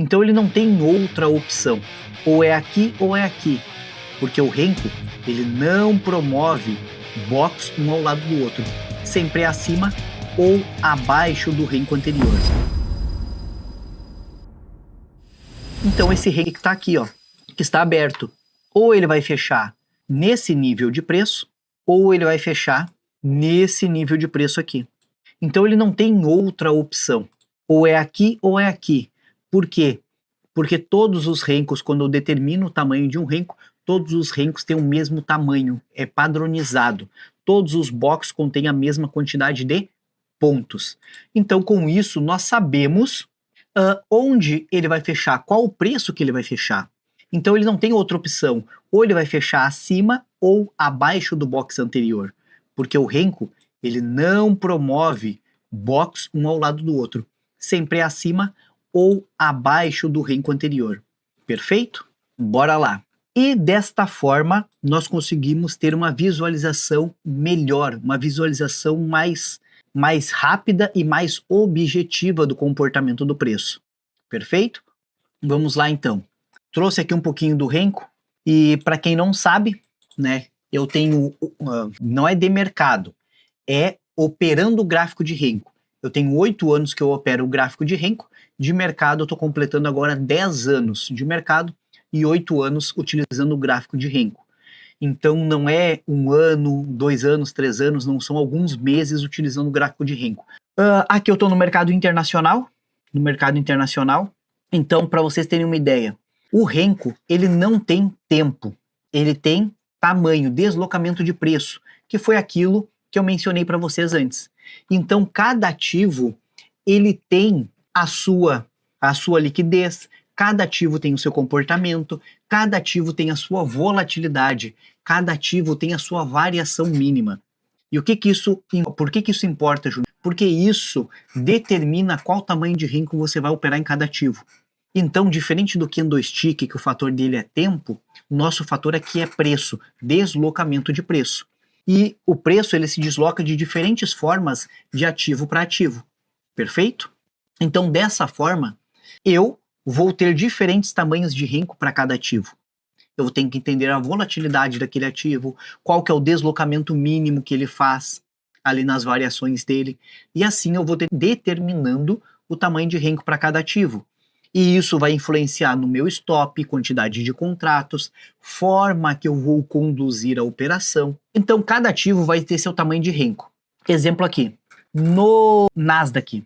Então ele não tem outra opção. Ou é aqui ou é aqui. Porque o Renko, ele não promove box um ao lado do outro. Sempre é acima ou abaixo do Renko anterior. Então esse Renko que está aqui, ó, que está aberto, ou ele vai fechar nesse nível de preço, ou ele vai fechar nesse nível de preço aqui. Então ele não tem outra opção. Ou é aqui ou é aqui. Por quê? Porque todos os Renkos, quando eu determino o tamanho de um Renko, todos os Renkos têm o mesmo tamanho, é padronizado. Todos os boxes contêm a mesma quantidade de pontos. Então com isso nós sabemos onde ele vai fechar, qual o preço que ele vai fechar. Então ele não tem outra opção. Ou ele vai fechar acima ou abaixo do box anterior. Porque o Renko, ele não promove box um ao lado do outro. Sempre é acima ou abaixo do Renko anterior. Perfeito? Bora lá. E desta forma, nós conseguimos ter uma visualização melhor, uma visualização mais rápida e mais objetiva do comportamento do preço. Perfeito? Vamos lá então. Trouxe aqui um pouquinho do Renko e para quem não sabe, né, eu tenho, não é de mercado, é operando o gráfico de Renko. Eu tenho 8 anos que eu opero o gráfico de Renko, de mercado eu estou completando agora 10 anos de mercado e 8 anos utilizando o gráfico de Renko. Então não é 1 ano, 2 anos, 3 anos, não são alguns meses utilizando o gráfico de Renko. Aqui eu estou no mercado internacional, então para vocês terem uma ideia, o Renko ele não tem tempo, ele tem tamanho, deslocamento de preço, que foi aquilo que eu mencionei para vocês antes. Então cada ativo ele tem a sua liquidez, cada ativo tem o seu comportamento, cada ativo tem a sua volatilidade, cada ativo tem a sua variação mínima. E por que isso importa, Júnior? Porque isso determina qual tamanho de Renko você vai operar em cada ativo. Então, diferente do candlestick, que o fator dele é tempo, o nosso fator aqui é preço, deslocamento de preço. E o preço ele se desloca de diferentes formas de ativo para ativo. Perfeito? Então, dessa forma, eu vou ter diferentes tamanhos de Renko para cada ativo. Eu tenho que entender a volatilidade daquele ativo, qual que é o deslocamento mínimo que ele faz ali nas variações dele, e assim eu vou determinando o tamanho de Renko para cada ativo. E isso vai influenciar no meu stop, quantidade de contratos, forma que eu vou conduzir a operação. Então cada ativo vai ter seu tamanho de Renko. Exemplo aqui, no Nasdaq.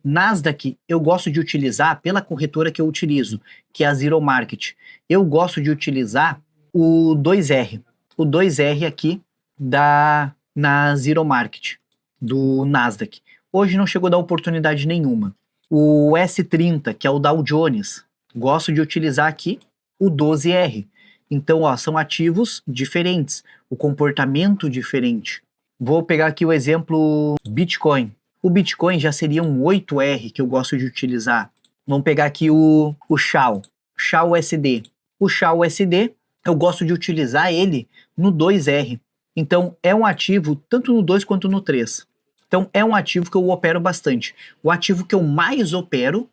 Nasdaq eu gosto de utilizar pela corretora que eu utilizo, que é a Zero Market. Eu gosto de utilizar o 2R. O 2R aqui na Zero Market, do Nasdaq. Hoje não chegou a dar oportunidade nenhuma. O S30, que é o Dow Jones, gosto de utilizar aqui o 12R. Então, ó, são ativos diferentes, o comportamento diferente. Vou pegar aqui o exemplo Bitcoin. O Bitcoin já seria um 8R que eu gosto de utilizar. Vamos pegar aqui o SHAO USD. O SHAO USD, eu gosto de utilizar ele no 2R. Então, é um ativo tanto no 2 quanto no 3. Então, é um ativo que eu opero bastante. O ativo que eu mais opero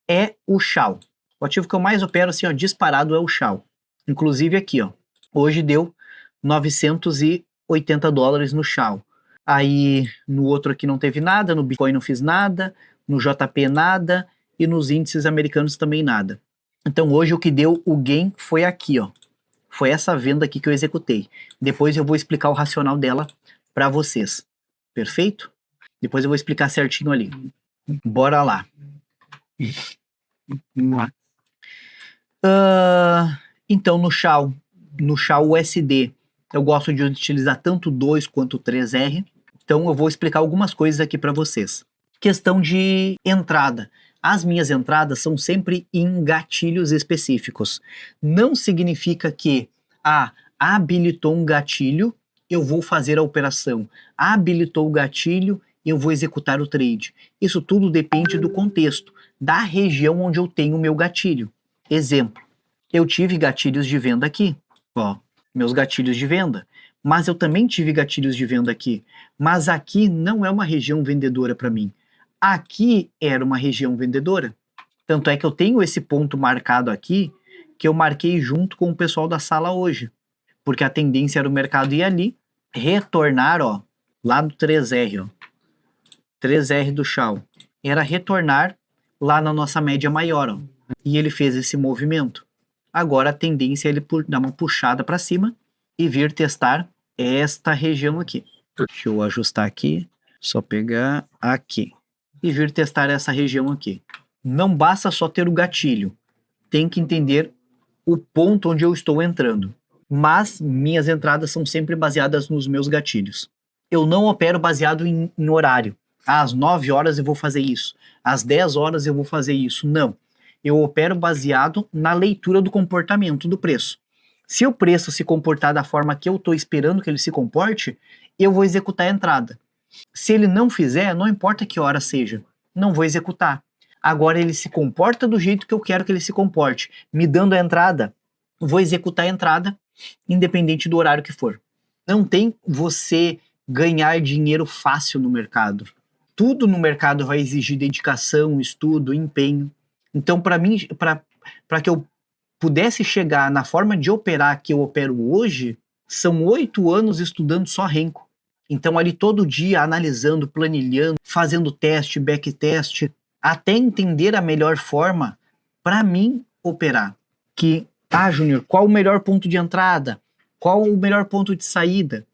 é o SHAO. O ativo que eu mais opero, assim, ó, disparado é o SHAO. Inclusive aqui, ó, hoje deu $980 no SHAO. Aí no outro aqui não teve nada, no Bitcoin não fiz nada, no JP nada e nos índices americanos também nada. Então hoje o que deu o gain foi aqui, ó. Foi essa venda aqui que eu executei. Depois eu vou explicar o racional dela para vocês. Perfeito? Depois eu vou explicar certinho ali. Bora lá. Então no SHAO USD eu gosto de utilizar tanto 2 quanto 3R. Então eu vou explicar algumas coisas aqui para vocês. Questão de entrada. As minhas entradas são sempre em gatilhos específicos. Não significa que habilitou um gatilho, eu vou fazer a operação. Habilitou o gatilho, eu vou executar o trade. Isso tudo depende do contexto, da região onde eu tenho o meu gatilho. Exemplo, eu tive gatilhos de venda aqui, ó, meus gatilhos de venda. Mas eu também tive gatilhos de venda aqui. Mas aqui não é uma região vendedora para mim. Aqui era uma região vendedora. Tanto é que eu tenho esse ponto marcado aqui, que eu marquei junto com o pessoal da sala hoje. Porque a tendência era o mercado ir ali, retornar, ó, lá do 3R, ó. 3R do Shao. Era retornar lá na nossa média maior, ó. E ele fez esse movimento. Agora a tendência é ele dar uma puxada para cima e vir testar esta região aqui. Deixa eu ajustar aqui, só pegar aqui. E vir testar essa região aqui. Não basta só ter o gatilho, tem que entender o ponto onde eu estou entrando. Mas minhas entradas são sempre baseadas nos meus gatilhos. Eu não opero baseado em horário. Às 9 horas eu vou fazer isso, às 10 horas eu vou fazer isso. Não. Eu opero baseado na leitura do comportamento do preço. Se o preço se comportar da forma que eu estou esperando que ele se comporte, eu vou executar a entrada. Se ele não fizer, não importa que hora seja, não vou executar. Agora ele se comporta do jeito que eu quero que ele se comporte, me dando a entrada, vou executar a entrada, independente do horário que for. Não tem você ganhar dinheiro fácil no mercado. Tudo no mercado vai exigir dedicação, estudo, empenho. Então, para mim, para que eu pudesse chegar na forma de operar que eu opero hoje, são 8 anos estudando só Renko. Então, ali todo dia, analisando, planilhando, fazendo teste, backtest, até entender a melhor forma para mim operar. Que, Júnior, qual o melhor ponto de entrada? Qual o melhor ponto de saída?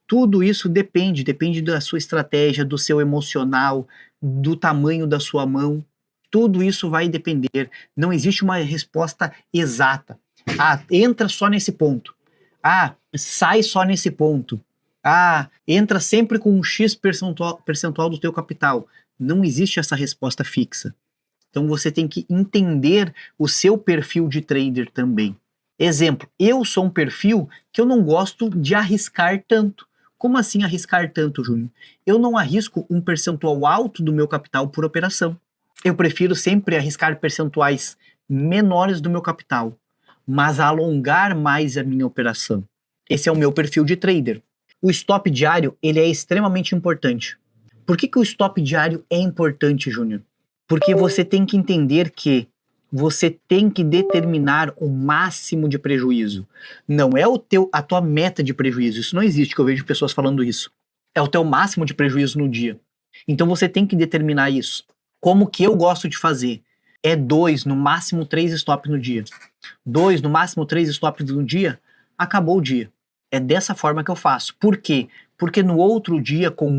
Tudo isso depende da sua estratégia, do seu emocional, do tamanho da sua mão. Tudo isso vai depender. Não existe uma resposta exata. Entra só nesse ponto. Sai só nesse ponto. Entra sempre com um X percentual do teu capital. Não existe essa resposta fixa. Então você tem que entender o seu perfil de trader também. Exemplo, eu sou um perfil que eu não gosto de arriscar tanto. Como assim arriscar tanto, Júnior? Eu não arrisco um percentual alto do meu capital por operação. Eu prefiro sempre arriscar percentuais menores do meu capital, mas alongar mais a minha operação. Esse é o meu perfil de trader. O stop diário, ele é extremamente importante. Por que o stop diário é importante, Júnior? Porque você tem que entender que você tem que determinar o máximo de prejuízo. Não é a tua meta de prejuízo. Isso não existe, que eu vejo pessoas falando isso. É o teu máximo de prejuízo no dia. Então você tem que determinar isso. Como que eu gosto de fazer? É 2, no máximo 3 stops no dia. 2, no máximo 3 stops no dia, acabou o dia. É dessa forma que eu faço. Por quê? Porque no outro dia, com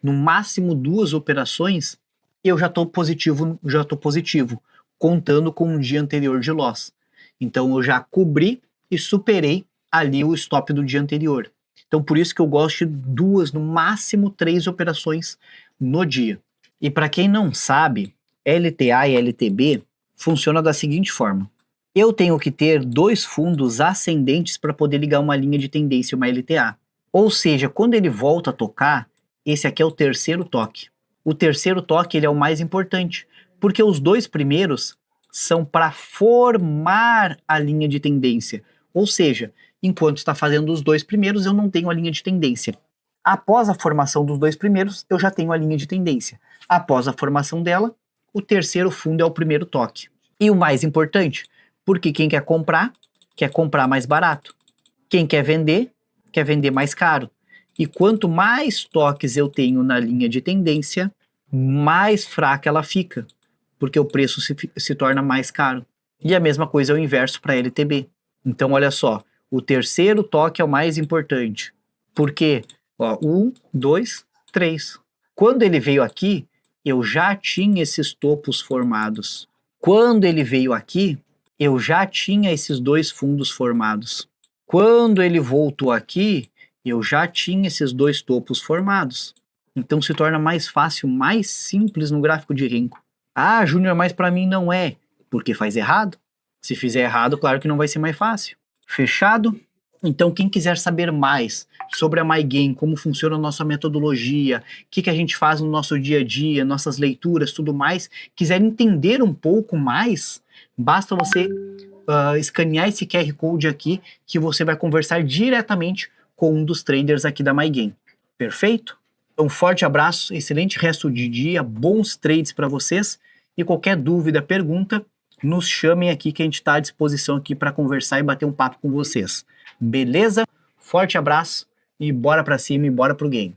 no máximo 2 operações, eu já estou positivo, contando com um dia anterior de loss. Então eu já cobri e superei ali o stop do dia anterior. Então por isso que eu gosto de 2, no máximo 3 operações no dia. E para quem não sabe, LTA e LTB funciona da seguinte forma. Eu tenho que ter 2 fundos ascendentes para poder ligar uma linha de tendência, uma LTA. Ou seja, quando ele volta a tocar, esse aqui é o terceiro toque. O terceiro toque ele é o mais importante, porque os 2 primeiros são para formar a linha de tendência. Ou seja, enquanto está fazendo os 2 primeiros, eu não tenho a linha de tendência. Após a formação dos 2 primeiros, eu já tenho a linha de tendência. Após a formação dela, o terceiro fundo é o primeiro toque. E o mais importante, porque quem quer comprar mais barato. Quem quer vender mais caro. E quanto mais toques eu tenho na linha de tendência, mais fraca ela fica, porque o preço se torna mais caro. E a mesma coisa é o inverso para LTB. Então, olha só, o terceiro toque é o mais importante. Por quê? 1, 2, 3. Quando ele veio aqui, eu já tinha esses topos formados. Quando ele veio aqui, eu já tinha esses 2 fundos formados. Quando ele voltou aqui, eu já tinha esses 2 topos formados. Então se torna mais fácil, mais simples no gráfico de Renko. Júnior, mas para mim não é, porque faz errado. Se fizer errado, claro que não vai ser mais fácil. Fechado? Então quem quiser saber mais sobre a MyGain, como funciona a nossa metodologia, o que a gente faz no nosso dia a dia, nossas leituras, tudo mais, quiser entender um pouco mais, basta você escanear esse QR Code aqui, que você vai conversar diretamente com um dos traders aqui da MyGain. Perfeito? Um forte abraço, excelente resto de dia, bons trades para vocês E qualquer dúvida, pergunta, nos chamem aqui que a gente está à disposição aqui para conversar e bater um papo com vocês. Beleza? Forte abraço e bora para cima e bora pro game.